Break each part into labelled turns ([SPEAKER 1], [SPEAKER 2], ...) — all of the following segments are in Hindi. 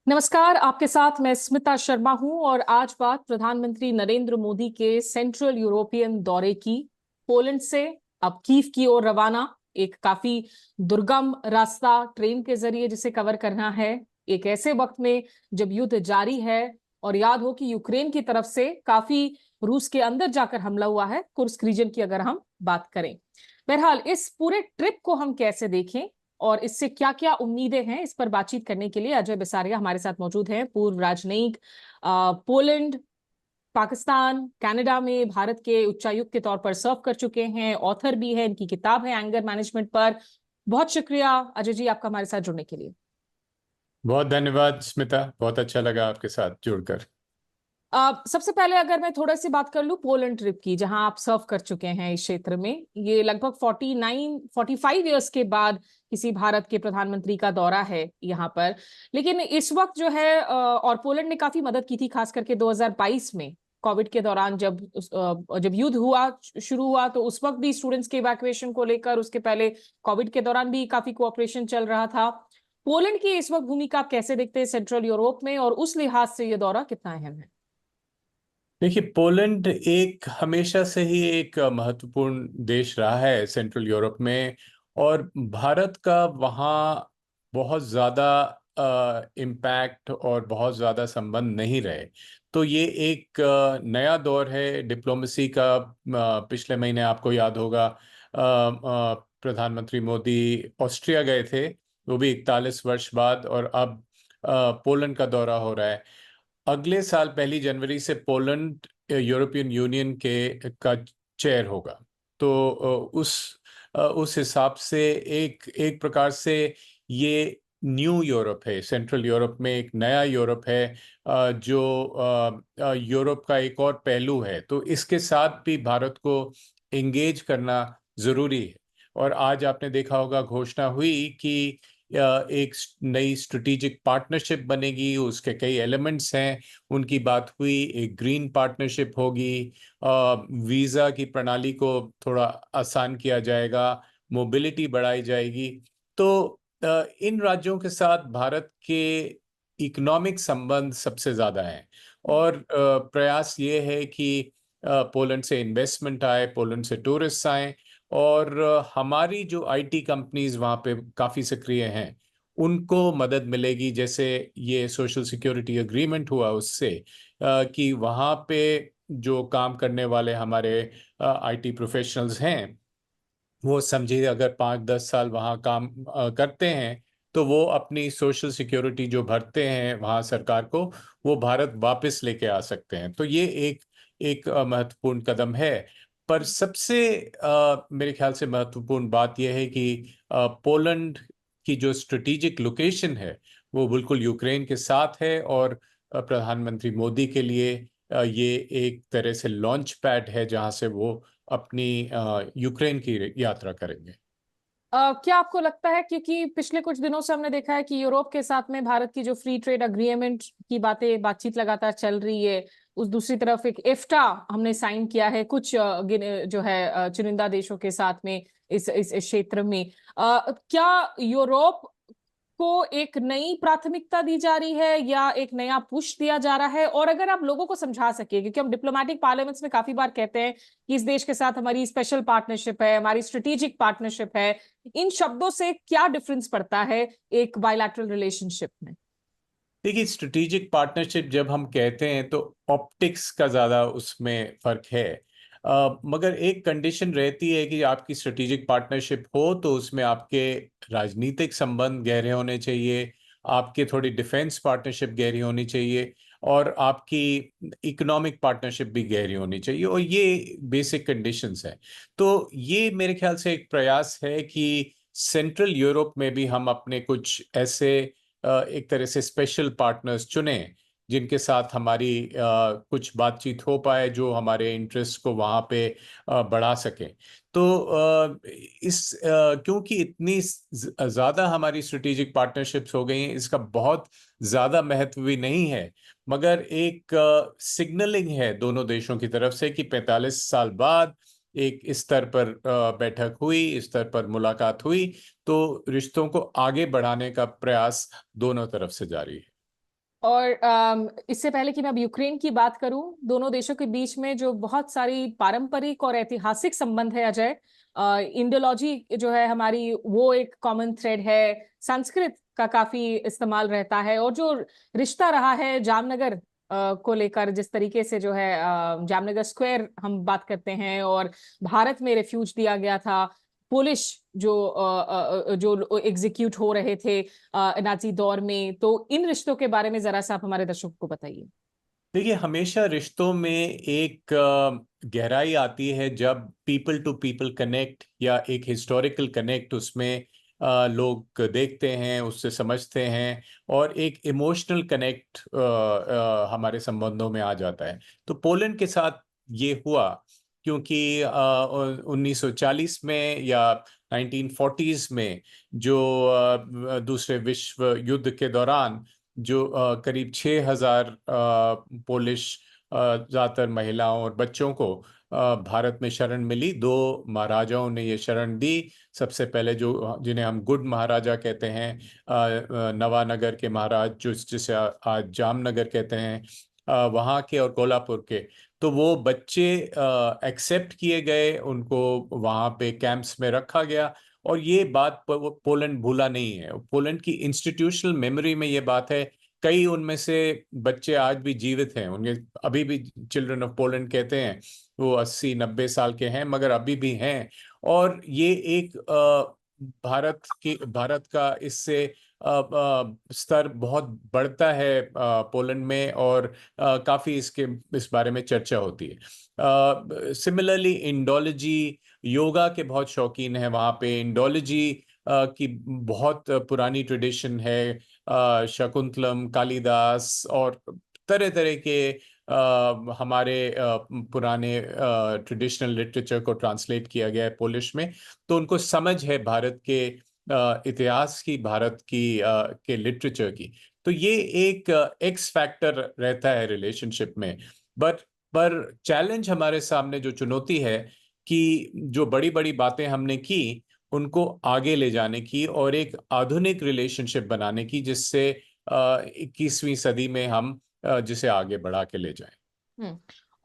[SPEAKER 1] नमस्कार, आपके साथ मैं स्मिता शर्मा हूं और आज बात प्रधानमंत्री नरेंद्र मोदी के सेंट्रल यूरोपियन दौरे की। पोलैंड से अब कीव की ओर रवाना, एक काफी दुर्गम रास्ता ट्रेन के जरिए जिसे कवर करना है, एक ऐसे वक्त में जब युद्ध जारी है। और याद हो कि यूक्रेन की तरफ से काफी रूस के अंदर जाकर हमला हुआ है, कुर्स्क रीजन की अगर हम बात करें। बहरहाल इस पूरे ट्रिप को हम कैसे देखें और इससे क्या क्या उम्मीदें हैं, इस पर बातचीत करने के लिए अजय बिसारिया हमारे साथ मौजूद हैं। पूर्व राजनयिक, पोलैंड, पाकिस्तान, कनाडा में भारत के उच्चायुक्त के तौर पर सर्व कर चुके हैं, ऑथर भी है, इनकी किताब है एंगर मैनेजमेंट पर। बहुत शुक्रिया अजय जी आपका हमारे साथ जुड़ने के लिए।
[SPEAKER 2] बहुत धन्यवाद स्मिता, बहुत अच्छा लगा आपके साथ जुड़कर।
[SPEAKER 1] सबसे पहले अगर मैं थोड़ा सी बात कर लूं पोलैंड ट्रिप की, जहां आप सर्व कर चुके हैं इस क्षेत्र में, ये लगभग 45 ईयर्स के बाद किसी भारत के प्रधानमंत्री का दौरा है यहाँ पर। लेकिन इस वक्त जो है और पोलैंड ने काफी मदद की थी, खास करके 2022 में कोविड के दौरान, जब युद्ध हुआ, शुरू हुआ, तो उस वक्त भी स्टूडेंट्स के इवैक्यूएशन को लेकर, उसके पहले कोविड के दौरान भी काफी कोऑपरेशन चल रहा था। पोलैंड की इस वक्त भूमिका आप कैसे देखते हैं सेंट्रल यूरोप में, और उस लिहाज से ये दौरा कितना अहम है?
[SPEAKER 2] देखिए, पोलैंड एक हमेशा से ही एक महत्वपूर्ण देश रहा है सेंट्रल यूरोप में। और भारत का वहाँ बहुत ज़्यादा इम्पैक्ट और बहुत ज़्यादा संबंध नहीं रहे। तो ये एक नया दौर है डिप्लोमेसी का। पिछले महीने आपको याद होगा, प्रधानमंत्री मोदी ऑस्ट्रिया गए थे, वो भी 41 वर्ष बाद, और अब पोलैंड का दौरा हो रहा है। अगले साल 1 जनवरी से पोलैंड यूरोपियन यूनियन के का चेयर होगा। तो उस हिसाब से एक एक प्रकार से ये न्यू यूरोप है, सेंट्रल यूरोप में एक नया यूरोप है, जो यूरोप का एक और पहलू है। तो इसके साथ भी भारत को एंगेज करना जरूरी है। और आज आपने देखा होगा, घोषणा हुई कि एक नई स्ट्रेटेजिक पार्टनरशिप बनेगी, उसके कई एलिमेंट्स हैं, उनकी बात हुई। एक ग्रीन पार्टनरशिप होगी, वीज़ा की प्रणाली को थोड़ा आसान किया जाएगा, मोबिलिटी बढ़ाई जाएगी। तो इन राज्यों के साथ भारत के इकोनॉमिक संबंध सबसे ज़्यादा हैं। और प्रयास ये है कि पोलैंड से इन्वेस्टमेंट आए, पोलैंड से टूरिस्ट आए। और हमारी जो आईटी कंपनीज वहाँ पे काफ़ी सक्रिय हैं, उनको मदद मिलेगी। जैसे ये सोशल सिक्योरिटी एग्रीमेंट हुआ उससे, कि वहाँ पे जो काम करने वाले हमारे आईटी प्रोफेशनल्स हैं, वो समझिए अगर 5-10 साल वहाँ काम करते हैं, तो वो अपनी सोशल सिक्योरिटी जो भरते हैं वहाँ सरकार को, वो भारत वापस लेके आ सकते हैं। तो ये एक एक महत्वपूर्ण कदम है। पर सबसे मेरे ख्याल से महत्वपूर्ण बात यह है कि पोलैंड की जो स्ट्रेटेजिक लोकेशन है, वो बिल्कुल यूक्रेन के साथ है। और प्रधानमंत्री मोदी के लिए ये एक तरह से लॉन्च पैड है, जहाँ से वो अपनी यूक्रेन की यात्रा करेंगे।
[SPEAKER 1] क्या आपको लगता है, क्योंकि पिछले कुछ दिनों से हमने देखा है कि यूरोप के साथ में भारत की जो फ्री ट्रेड अग्रीमेंट की बातचीत लगातार चल रही है, उस दूसरी तरफ एक एफ्टा हमने साइन किया है कुछ जो है चुनिंदा देशों के साथ में इस क्षेत्र में। क्या यूरोप को एक नई प्राथमिकता दी जा रही है या एक नया पुश दिया जा रहा है? और अगर आप लोगों को समझा सके, क्योंकि हम डिप्लोमेटिक पार्लियामेंट्स में काफी बार कहते हैं कि इस देश के साथ हमारी स्पेशल पार्टनरशिप है, हमारी स्ट्रेटेजिक पार्टनरशिप है, इन शब्दों से क्या डिफरेंस पड़ता है एक बायलैटरल रिलेशनशिप में?
[SPEAKER 2] देखिए, स्ट्रेटेजिक पार्टनरशिप जब हम कहते हैं तो ऑप्टिक्स का ज़्यादा उसमें फ़र्क है। मगर एक कंडीशन रहती है कि आपकी स्ट्रेटेजिक पार्टनरशिप हो तो उसमें आपके राजनीतिक संबंध गहरे होने चाहिए, आपके थोड़ी डिफेंस पार्टनरशिप गहरी होनी चाहिए, और आपकी इकोनॉमिक पार्टनरशिप भी गहरी होनी चाहिए। और ये बेसिक कंडीशंस हैं। तो ये मेरे ख्याल से एक प्रयास है कि सेंट्रल यूरोप में भी हम अपने कुछ ऐसे एक तरह से स्पेशल पार्टनर्स चुने, जिनके साथ हमारी कुछ बातचीत हो पाए, जो हमारे इंटरेस्ट को वहाँ पे बढ़ा सके। तो क्योंकि इतनी ज़्यादा हमारी स्ट्रेटेजिक पार्टनरशिप्स हो गई हैं, इसका बहुत ज़्यादा महत्व भी नहीं है। मगर एक सिग्नलिंग है दोनों देशों की तरफ से कि 45 साल बाद एक इस स्तर पर बैठक हुई, इस स्तर पर मुलाकात हुई। तो रिश्तों को आगे बढ़ाने का प्रयास दोनों तरफ से जारी है।
[SPEAKER 1] और इससे पहले कि मैं अब यूक्रेन की बात करूं, दोनों देशों के बीच में जो बहुत सारी पारंपरिक और ऐतिहासिक संबंध है अजय, इंडोलॉजी जो है हमारी, वो एक कॉमन थ्रेड है। संस्कृत का काफी इस्तेमाल रहता है, और जो रिश्ता रहा है जामनगर को लेकर, जिस तरीके से जो है जामनगर स्क्वायर हम बात करते हैं, और भारत में रेफ्यूज दिया गया था पोलिश जो एग्जीक्यूट हो रहे थे नाजी दौर में। तो इन रिश्तों के बारे में जरा सा आप हमारे दर्शकों को बताइए।
[SPEAKER 2] देखिए, हमेशा रिश्तों में एक गहराई आती है जब पीपल टू पीपल कनेक्ट या एक हिस्टोरिकल कनेक्ट उसमें लोग देखते हैं, उससे समझते हैं, और एक इमोशनल कनेक्ट हमारे संबंधों में आ जाता है। तो पोलैंड के साथ ये हुआ क्योंकि 1940 में या 1940s में जो दूसरे विश्व युद्ध के दौरान जो करीब 6,000 पोलिश ज्यादातर महिलाओं और बच्चों को भारत में शरण मिली। दो महाराजाओं ने ये शरण दी। सबसे पहले जो जिन्हें हम गुड महाराजा कहते हैं, नवानगर के महाराज, जो जिसे आज जामनगर कहते हैं, वहाँ के और कोल्हापुर के। तो वो बच्चे एक्सेप्ट किए गए, उनको वहाँ पे कैंप्स में रखा गया। और ये बात पोलैंड भूला नहीं है। पोलैंड की इंस्टीट्यूशनल मेमोरी में ये बात है। कई उनमें से बच्चे आज भी जीवित हैं, उनके अभी भी चिल्ड्रन ऑफ पोलैंड कहते हैं। वो 80-90 साल के हैं, मगर अभी भी हैं। और ये एक भारत का इससे स्तर बहुत बढ़ता है पोलैंड में, और काफी इस बारे में चर्चा होती है। सिमिलरली इंडोलॉजी, योगा के बहुत शौकीन है वहाँ पे। इंडोलॉजी की बहुत पुरानी ट्रेडिशन है। शकुंतलम, कालिदास और तरह तरह के हमारे पुराने ट्रेडिशनल लिटरेचर को ट्रांसलेट किया गया है पोलिश में। तो उनको समझ है भारत के इतिहास की, भारत की के लिटरेचर की। तो ये एक एक्स फैक्टर रहता है रिलेशनशिप में। बट पर चैलेंज हमारे सामने, जो चुनौती है, कि जो बड़ी बड़ी बातें हमने की उनको आगे ले जाने की और एक आधुनिक रिलेशनशिप बनाने की, जिससे 21वीं सदी में हम जिसे आगे बढ़ा के ले जाएं।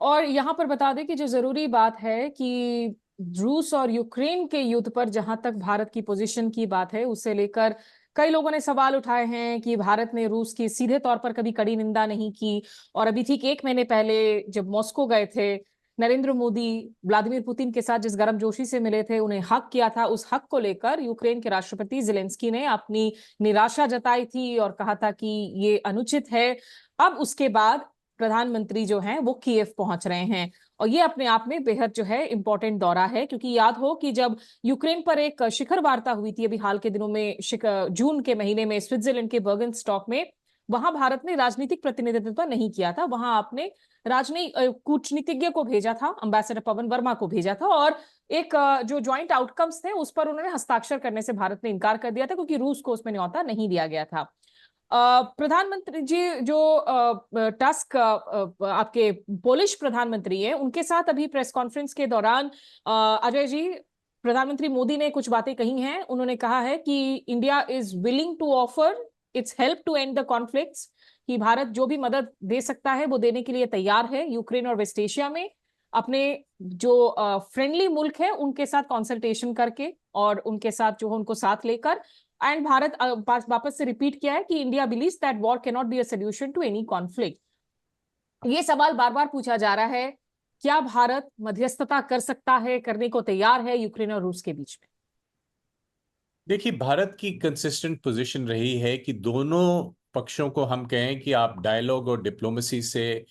[SPEAKER 1] और यहाँ पर बता दें कि जो जरूरी बात है कि रूस और यूक्रेन के युद्ध पर जहां तक भारत की पोजीशन की बात है, उसे लेकर कई लोगों ने सवाल उठाए हैं कि भारत ने रूस की सीधे तौर पर कभी कड़ी निंदा नहीं की। और अभी ठीक 1 महीने पहले जब मॉस्को गए थे, नरेंद्र मोदी व्लादिमीर पुतिन के साथ जिस गर्मजोशी से मिले थे, उन्हें हक किया था, उस हक को लेकर यूक्रेन के राष्ट्रपति जेलेंस्की ने अपनी निराशा जताई थी और कहा था कि ये अनुचित है। अब उसके बाद प्रधानमंत्री जो हैं वो कीव पहुंच रहे हैं, और ये अपने आप में बेहद जो है इंपॉर्टेंट दौरा है, क्योंकि याद हो कि जब यूक्रेन पर एक शिखर वार्ता हुई थी अभी हाल के दिनों में, जून के महीने में स्विट्जरलैंड के बर्गन स्टॉक में, वहां भारत ने राजनीतिक प्रतिनिधित्व नहीं किया था। वहां आपने कूटनीतिज्ञ को भेजा था, अंबेसडर पवन वर्मा को भेजा था, और एक जो ज्वाइंट आउटकम्स थे उस पर उन्होंने हस्ताक्षर करने से भारत ने इनकार कर दिया था, क्योंकि रूस को उसमें न्यौता नहीं दिया गया था। प्रधानमंत्री जी जो टस्क आपके पोलिश प्रधानमंत्री हैं, उनके साथ अभी प्रेस कॉन्फ्रेंस के दौरान अजय जी, प्रधानमंत्री मोदी ने कुछ बातें कही हैं। उन्होंने कहा है कि India is willing to offer its help to end the conflicts, कि भारत जो भी मदद दे सकता है वो देने के लिए तैयार है यूक्रेन और वेस्ट एशिया में, अपने जो फ्रेंडली मुल्क है उनके साथ कंसल्टेशन करके और उनके साथ जो है उनको साथ लेकर। एंड भारत वापस से रिपीट किया है कि India believes that war can not be a solution to any conflict. ये सवाल बार बार पूछा जा रहा है, क्या भारत मध्यस्थता कर सकता है, करने को तैयार है यूक्रेन और रूस के बीच में?
[SPEAKER 2] देखिए, भारत की कंसिस्टेंट पोजीशन रही है कि दोनों पक्षों को हम कहें कि आप डायलॉग और डिप्लोमेसी से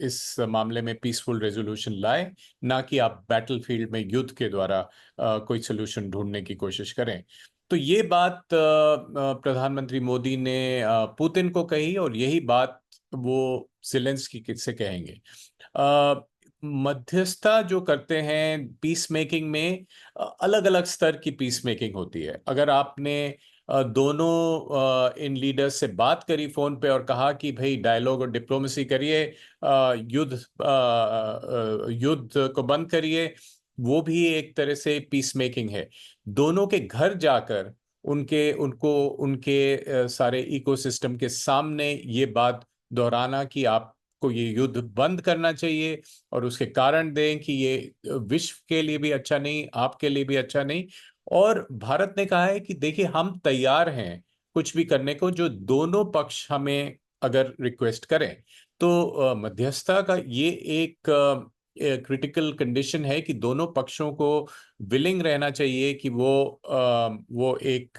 [SPEAKER 2] इस मामले में पीसफुल रेजोल्यूशन लाए, ना कि आप बैटलफील्ड में युद्ध के द्वारा कोई सोल्यूशन ढूंढने की कोशिश करें। तो ये बात प्रधानमंत्री मोदी ने पुतिन को कही, और यही बात वो जेलेंस्की से कहेंगे। मध्यस्थता जो करते हैं पीस मेकिंग में, अलग अलग स्तर की पीस मेकिंग होती है। अगर आपने दोनों इन लीडर्स से बात करी फोन पे और कहा कि भाई डायलॉग और डिप्लोमेसी करिए, युद्ध को बंद करिए, वो भी एक तरह से पीस मेकिंग है। दोनों के घर जाकर उनके उनको उनके सारे इकोसिस्टम के सामने ये बात दोहराना कि आपको ये युद्ध बंद करना चाहिए और उसके कारण दें कि ये विश्व के लिए भी अच्छा नहीं, आपके लिए भी अच्छा नहीं। और भारत ने कहा है कि देखिए हम तैयार हैं कुछ भी करने को, जो दोनों पक्ष हमें अगर रिक्वेस्ट करें। तो मध्यस्थता का ये एक क्रिटिकल कंडीशन है कि दोनों पक्षों को विलिंग रहना चाहिए कि वो एक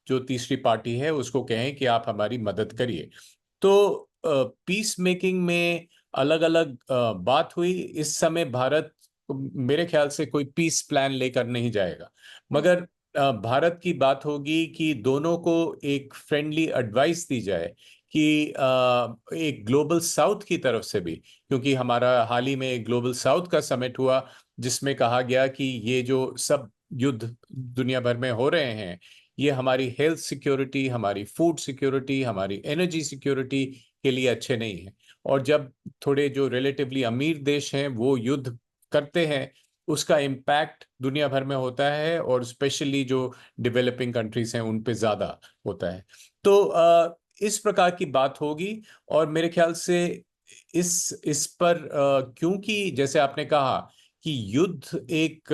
[SPEAKER 2] जो तीसरी पार्टी है उसको कहें कि आप हमारी मदद करिए। तो पीस मेकिंग में अलग अलग बात हुई। इस समय भारत मेरे ख्याल से कोई पीस प्लान लेकर नहीं जाएगा, मगर भारत की बात होगी कि दोनों को एक फ्रेंडली एडवाइस दी जाए कि एक ग्लोबल साउथ की तरफ से भी, क्योंकि हमारा हाल ही में एक ग्लोबल साउथ का समिट हुआ जिसमें कहा गया कि ये जो सब युद्ध दुनिया भर में हो रहे हैं ये हमारी हेल्थ सिक्योरिटी, हमारी फूड सिक्योरिटी, हमारी एनर्जी सिक्योरिटी के लिए अच्छे नहीं है। और जब थोड़े जो रिलेटिवली अमीर देश हैं वो युद्ध करते हैं उसका इम्पैक्ट दुनिया भर में होता है और स्पेशली जो डेवलपिंग कंट्रीज हैं उन पे ज्यादा होता है। तो इस प्रकार की बात होगी। और मेरे ख्याल से इस पर क्योंकि जैसे आपने कहा कि युद्ध एक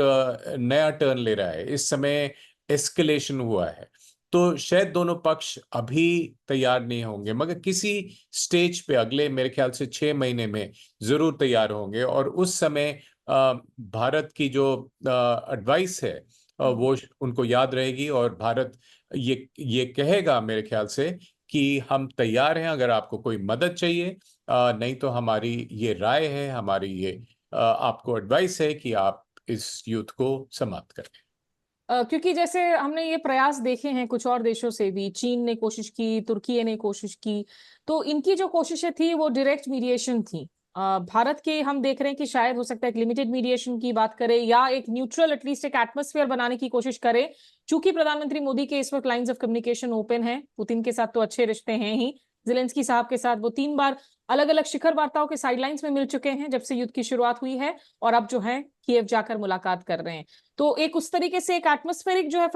[SPEAKER 2] नया टर्न ले रहा है, इस समय एस्केलेशन हुआ है, तो शायद दोनों पक्ष अभी तैयार नहीं होंगे, मगर किसी स्टेज पे अगले मेरे ख्याल से 6 महीने में जरूर तैयार होंगे। और उस समय भारत की जो एडवाइस है वो उनको याद रहेगी और भारत ये कहेगा मेरे ख्याल से कि हम तैयार हैं अगर आपको कोई मदद चाहिए, नहीं तो हमारी ये राय है, हमारी ये आपको एडवाइस है कि आप इस युद्ध को समाप्त करें।
[SPEAKER 1] क्योंकि जैसे हमने ये प्रयास देखे हैं कुछ और देशों से भी, चीन ने कोशिश की, तुर्की ने कोशिश की, तो इनकी जो कोशिशें थी वो डायरेक्ट मीडिएशन थी। भारत के हम देख रहे हैं कि शायद हो सकता है एक लिमिटेड मीडिएशन की बात करें या एक न्यूट्रल एटलीस्ट एक एटमोस्फेयर बनाने की कोशिश करें। चूंकि प्रधानमंत्री मोदी के इस वक्त लाइंस ऑफ कम्युनिकेशन ओपन है, पुतिन के साथ तो अच्छे रिश्ते हैं ही, जेलेंस्की साहब के साथ वो 3 बार अलग अलग शिखर वार्ताओं के साइडलाइंस में मिल चुके हैं जब से युद्ध की शुरुआत हुई है, और अब जो है कीव जाकर मुलाकात कर रहे हैं। तो एक उस तरीके से एक एटमॉस्फेरिक जो है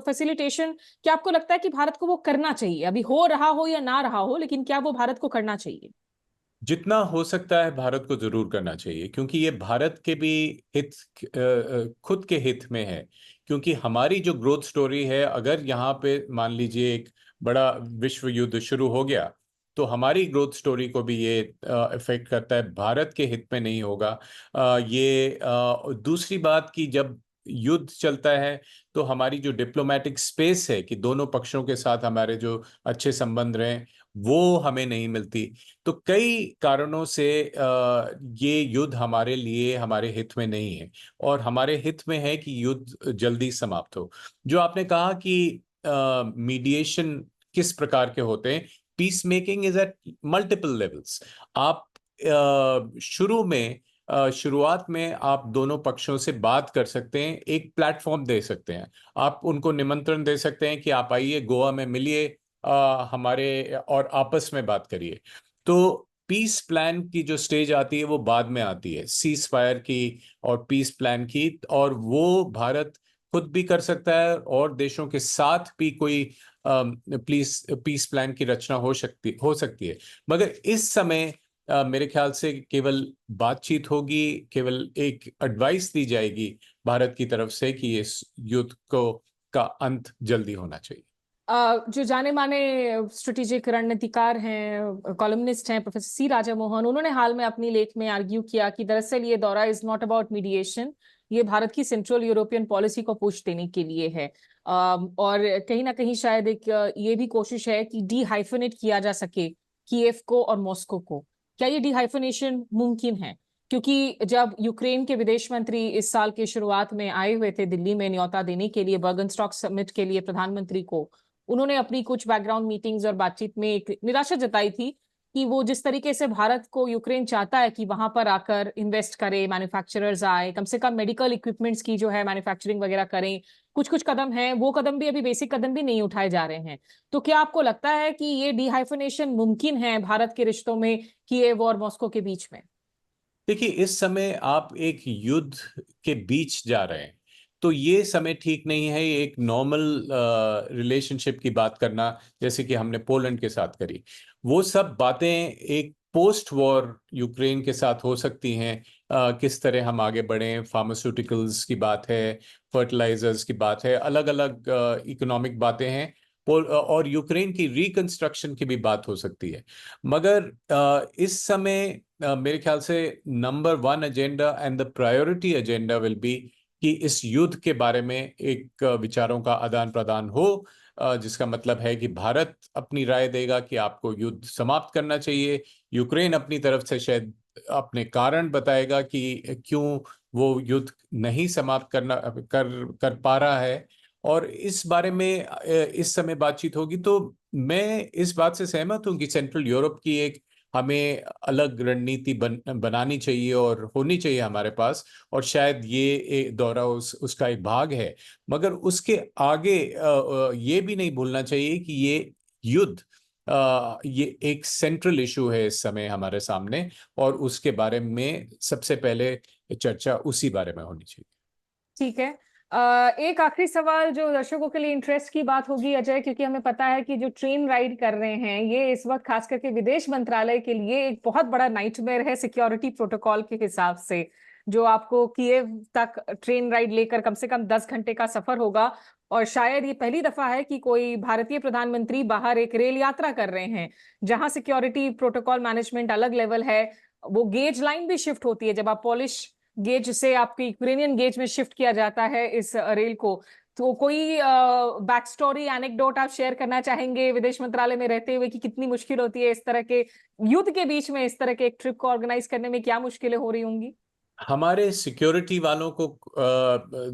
[SPEAKER 1] फैसिलिटेशन, क्या आपको लगता है कि भारत को वो करना चाहिए? अभी हो रहा हो या ना रहा हो, लेकिन क्या वो भारत को करना चाहिए?
[SPEAKER 2] जितना हो सकता है भारत को जरूर करना चाहिए, क्योंकि ये भारत के भी हित, खुद के हित में है। क्योंकि हमारी जो ग्रोथ स्टोरी है, अगर यहाँ पे मान लीजिए एक बड़ा विश्व युद्ध शुरू हो गया तो हमारी ग्रोथ स्टोरी को भी ये इफेक्ट करता है, भारत के हित में नहीं होगा। दूसरी बात कि जब युद्ध चलता है तो हमारी जो डिप्लोमेटिक स्पेस है कि दोनों पक्षों के साथ हमारे जो अच्छे संबंध रहे वो हमें नहीं मिलती। तो कई कारणों से ये युद्ध हमारे लिए हमारे हित में नहीं है, और हमारे हित में है कि युद्ध जल्दी समाप्त हो। जो आपने कहा कि मीडिएशन किस प्रकार के होते हैं, peace making is at multiple levels. आप शुरू में शुरुआत में आप दोनों पक्षों से बात कर सकते हैं, एक प्लेटफॉर्म दे सकते हैं, आप उनको निमंत्रण दे सकते हैं कि आप आइए गोवा में मिलिए हमारे और आपस में बात करिए। तो पीस प्लान की जो स्टेज आती है वो बाद में आती है, सीज फायर की और पीस प्लान की, और वो भारत खुद भी कर सकता है और देशों के साथ भी कोई पीस प्लान की रचना हो सकती है। मगर इस समय मेरे ख्याल से केवल बातचीत होगी, केवल एक एडवाइस दी जाएगी भारत की तरफ से कि इस युद्ध को का अंत जल्दी होना चाहिए।
[SPEAKER 1] जो जाने माने स्ट्रेटेजिक रणनीतिकार हैं, कॉलमनिस्ट हैं, प्रोफेसर सी राजा मोहन, उन्होंने हाल में अपनी लेख में आर्ग्यू किया कि दरअसल ये दौरा इज नॉट अबाउट मीडिएशन, ये भारत की सेंट्रल यूरोपियन पॉलिसी को पुश देने के लिए है। और कहीं ना कहीं शायद एक ये भी कोशिश है कि डी हाइफनेट किया जा सके कीव को और मॉस्को को। क्या ये डी हाइफनेशन मुमकिन है? क्योंकि जब यूक्रेन के विदेश मंत्री इस साल की शुरुआत में आए हुए थे दिल्ली में न्योता देने के लिए बर्गनस्टॉक समिट के लिए प्रधानमंत्री को, उन्होंने अपनी कुछ बैकग्राउंड मीटिंग्स और बातचीत में एक निराशा जताई थी कि वो जिस तरीके से भारत को यूक्रेन चाहता है कि वहां पर आकर इन्वेस्ट करे, मैन्युफैक्चरर्स आए, कम से कम मेडिकल इक्विपमेंट्स की जो है मैन्युफैक्चरिंग वगैरह करें, कुछ कुछ कदम हैं, वो कदम भी अभी बेसिक कदम भी नहीं उठाए जा रहे हैं। तो क्या आपको लगता है कि ये डिहाइफनेशन मुमकिन है भारत के रिश्तों में कीव और मॉस्को के बीच में?
[SPEAKER 2] देखिए, इस समय आप एक युद्ध के बीच जा रहे हैं, तो ये समय ठीक नहीं है एक नॉर्मल रिलेशनशिप की बात करना, जैसे कि हमने पोलैंड के साथ करी। वो सब बातें एक पोस्ट वॉर यूक्रेन के साथ हो सकती हैं। किस तरह हम आगे बढ़ें, फार्मास्यूटिकल्स की बात है, फर्टिलाइजर्स की बात है, अलग अलग इकोनॉमिक बातें हैं, और यूक्रेन की रिकंस्ट्रक्शन की भी बात हो सकती है। मगर इस समय मेरे ख्याल से number one agenda and the priority agenda will be कि इस युद्ध के बारे में एक विचारों का आदान प्रदान हो, जिसका मतलब है कि भारत अपनी राय देगा कि आपको युद्ध समाप्त करना चाहिए, यूक्रेन अपनी तरफ से शायद अपने कारण बताएगा कि क्यों वो युद्ध नहीं समाप्त कर पा रहा है, और इस बारे में इस समय बातचीत होगी। तो मैं इस बात से सहमत हूं कि सेंट्रल यूरोप की एक हमें अलग रणनीति बनानी चाहिए और होनी चाहिए हमारे पास, और शायद ये एक दौरा उसका एक भाग है। मगर उसके आगे ये भी नहीं भूलना चाहिए कि ये युद्ध ये एक सेंट्रल इशू है इस समय हमारे सामने, और उसके बारे में सबसे पहले चर्चा उसी बारे में होनी चाहिए।
[SPEAKER 1] ठीक है। एक आखिरी सवाल जो दर्शकों के लिए इंटरेस्ट की बात होगी अजय, क्योंकि हमें पता है कि जो ट्रेन राइड कर रहे हैं ये इस वक्त खास करके विदेश मंत्रालय के लिए एक बहुत बड़ा नाइटमेयर है सिक्योरिटी प्रोटोकॉल के हिसाब से। जो आपको कीव तक ट्रेन राइड लेकर कम से कम 10 घंटे का सफर होगा, और शायद ये पहली दफा है कि कोई भारतीय प्रधानमंत्री बाहर एक रेल यात्रा कर रहे हैं जहां सिक्योरिटी प्रोटोकॉल मैनेजमेंट अलग लेवल है। वो गेज लाइन भी शिफ्ट होती है जब आप पॉलिश गेज से आपके यूक्रेनियन गेज में शिफ्ट किया जाता है इस रेल को। तो कोई बैक स्टोरी एनेक्डोट आप शेयर करना चाहेंगे विदेश मंत्रालय में रहते हुए कि कितनी मुश्किल होती है इस तरह के युद्ध के बीच में इस तरह के एक ट्रिप को ऑर्गेनाइज करने में, क्या मुश्किलें हो रही होंगी?
[SPEAKER 2] हमारे सिक्योरिटी वालों को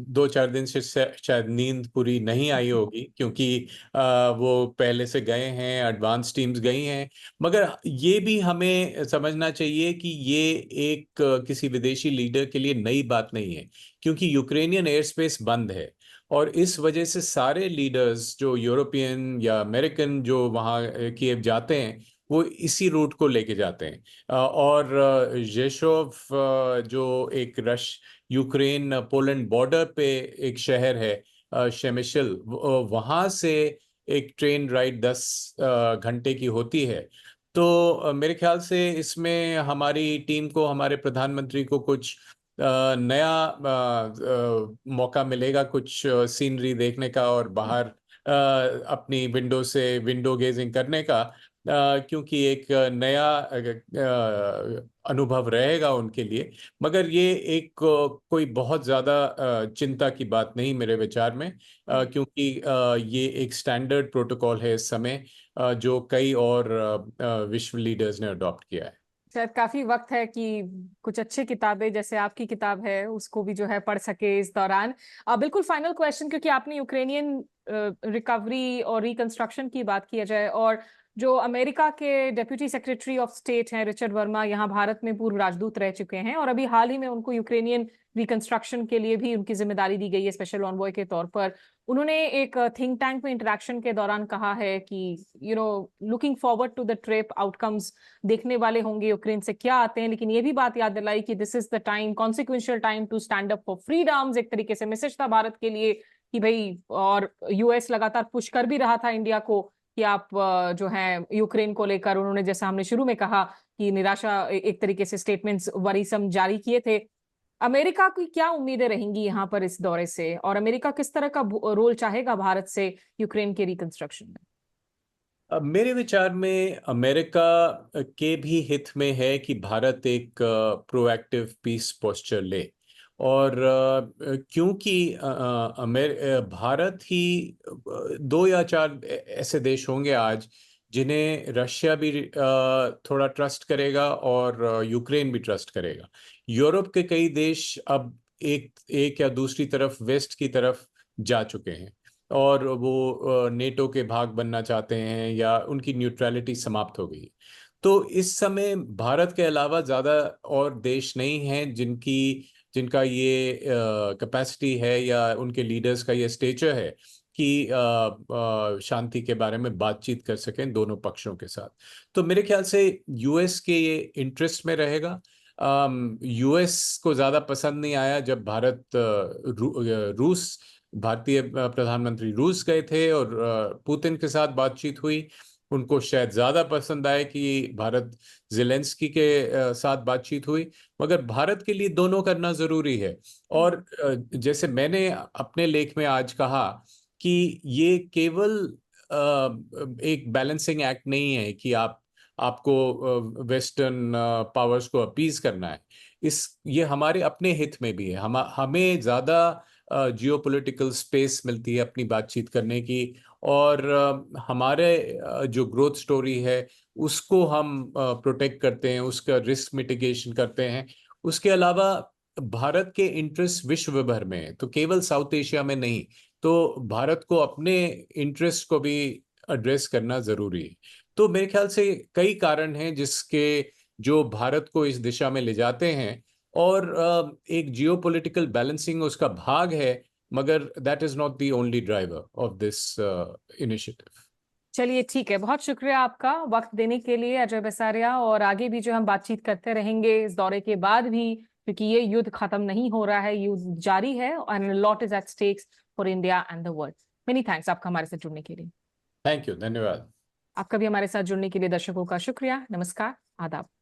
[SPEAKER 2] 2-4 दिन से शायद नींद पूरी नहीं आई होगी, क्योंकि वो पहले से गए हैं, एडवांस टीम्स गई हैं। मगर ये भी हमें समझना चाहिए कि ये एक किसी विदेशी लीडर के लिए नई बात नहीं है, क्योंकि यूक्रेनियन एयर स्पेस बंद है, और इस वजह से सारे लीडर्स जो यूरोपियन या अमेरिकन जो वहाँ कीव जाते हैं, वो इसी रूट को लेके जाते हैं। और येशोव जो एक यूक्रेन पोलैंड बॉर्डर पे एक शहर है, शेमिशिल, वहां से एक ट्रेन राइड 10 घंटे की होती है। तो मेरे ख्याल से इसमें हमारी टीम को, हमारे प्रधानमंत्री को कुछ नया मौका मिलेगा, कुछ सीनरी देखने का और बाहर अपनी विंडो से विंडो गेजिंग करने का, क्योंकि एक नया अनुभव रहेगा उनके लिए। मगर ये एक कोई बहुत ज्यादा चिंता की बात नहीं मेरे विचार में, क्योंकि ये एक स्टैंडर्ड प्रोटोकॉल है इस समय, जो कई और विश्व लीडर्स ने अडॉप्ट किया है।
[SPEAKER 1] शायद काफी वक्त है कि कुछ अच्छी किताबें जैसे आपकी किताब है उसको भी जो है पढ़ सके इस दौरान। बिल्कुल फाइनल क्वेश्चन, क्योंकि आपने यूक्रेनियन रिकवरी और रिकंस्ट्रक्शन की बात की जाए, और जो अमेरिका के डेप्यूटी सेक्रेटरी ऑफ स्टेट हैं रिचर्ड वर्मा, यहाँ भारत में पूर्व राजदूत रह चुके हैं, और अभी हाल ही में उनको यूक्रेनियन रिकंस्ट्रक्शन के लिए भी उनकी जिम्मेदारी दी गई है स्पेशल ऑनवॉय के तौर पर। उन्होंने एक थिंक टैंक में इंटरेक्शन के दौरान कहा है कि looking forward to the trip, outcomes देखने वाले होंगे यूक्रेन से क्या आते हैं, लेकिन ये भी बात याद दिलाई कि this is the time, consequential time to stand up for freedoms. एक तरीके से मैसेज था भारत के लिए कि भाई, और यूएस लगातार पुश कर भी रहा था इंडिया को कि आप जो है यूक्रेन को लेकर, उन्होंने जैसा हमने शुरू में कहा कि निराशा एक तरीके से स्टेटमेंट्स वरीसम जारी किए थे। अमेरिका की क्या उम्मीदें रहेंगी यहाँ पर इस दौरे से, और अमेरिका किस तरह का रोल चाहेगा भारत से यूक्रेन के रिकंस्ट्रक्शन में?
[SPEAKER 2] अब मेरे विचार में अमेरिका के भी हित में है कि भारत एक प्रोएक्टिव पीस पोस्चर ले, और क्योंकि भारत ही 2 या 4 ऐसे देश होंगे आज जिन्हें रशिया भी थोड़ा ट्रस्ट करेगा, और यूक्रेन भी ट्रस्ट करेगा। यूरोप के कई देश अब एक एक या दूसरी तरफ, वेस्ट की तरफ जा चुके हैं, और वो नेटो के भाग बनना चाहते हैं, या उनकी न्यूट्रलिटी समाप्त हो गई। तो इस समय भारत के अलावा ज्यादा और देश नहीं हैं जिनका ये कैपेसिटी है, या उनके लीडर्स का ये स्टेचर है कि शांति के बारे में बातचीत कर सकें दोनों पक्षों के साथ। तो मेरे ख्याल से यूएस के ये इंटरेस्ट में रहेगा यूएस को ज्यादा पसंद नहीं आया जब रूस भारतीय प्रधानमंत्री रूस गए थे और पुतिन के साथ बातचीत हुई। उनको शायद ज्यादा पसंद आए कि भारत ज़ेलेंस्की के साथ बातचीत हुई। मगर भारत के लिए दोनों करना जरूरी है। और जैसे मैंने अपने लेख में आज कहा कि ये केवल एक बैलेंसिंग एक्ट नहीं है कि आपको वेस्टर्न पावर्स को अपीज करना है। ये हमारे अपने हित में भी है। हमें ज्यादा जियोपॉलिटिकल स्पेस मिलती है अपनी बातचीत करने की। और हमारे जो ग्रोथ स्टोरी है उसको हम प्रोटेक्ट करते हैं, उसका रिस्क मिटिगेशन करते हैं। उसके अलावा भारत के इंटरेस्ट विश्व भर में है, तो केवल साउथ एशिया में नहीं। तो भारत को अपने इंटरेस्ट को भी एड्रेस करना जरूरी है। तो मेरे ख्याल से कई कारण हैं जिसके जो भारत को इस दिशा में ले जाते हैं। और एक जियोपॉलिटिकल बैलेंसिंग उसका भाग है, मगर that is not the only driver of this initiative.
[SPEAKER 1] चलिए ठीक है, बहुत शुक्रिया आपका वक्त देने के लिए अजय बिसारिया। और आगे भी जो हम बातचीत करते रहेंगे इस दौरे के बाद भी, क्योंकि ये युद्ध खत्म नहीं हो रहा है, युद्ध जारी है and lot is at stakes for India and the world. Many thanks आपका हमारे साथ जुड़ने के लिए।
[SPEAKER 2] थैंक यू, धन्यवाद।
[SPEAKER 1] आपका भी हमारे साथ जुड़ने के लिए दर्शकों का शुक्रिया। नमस्कार, आदाब।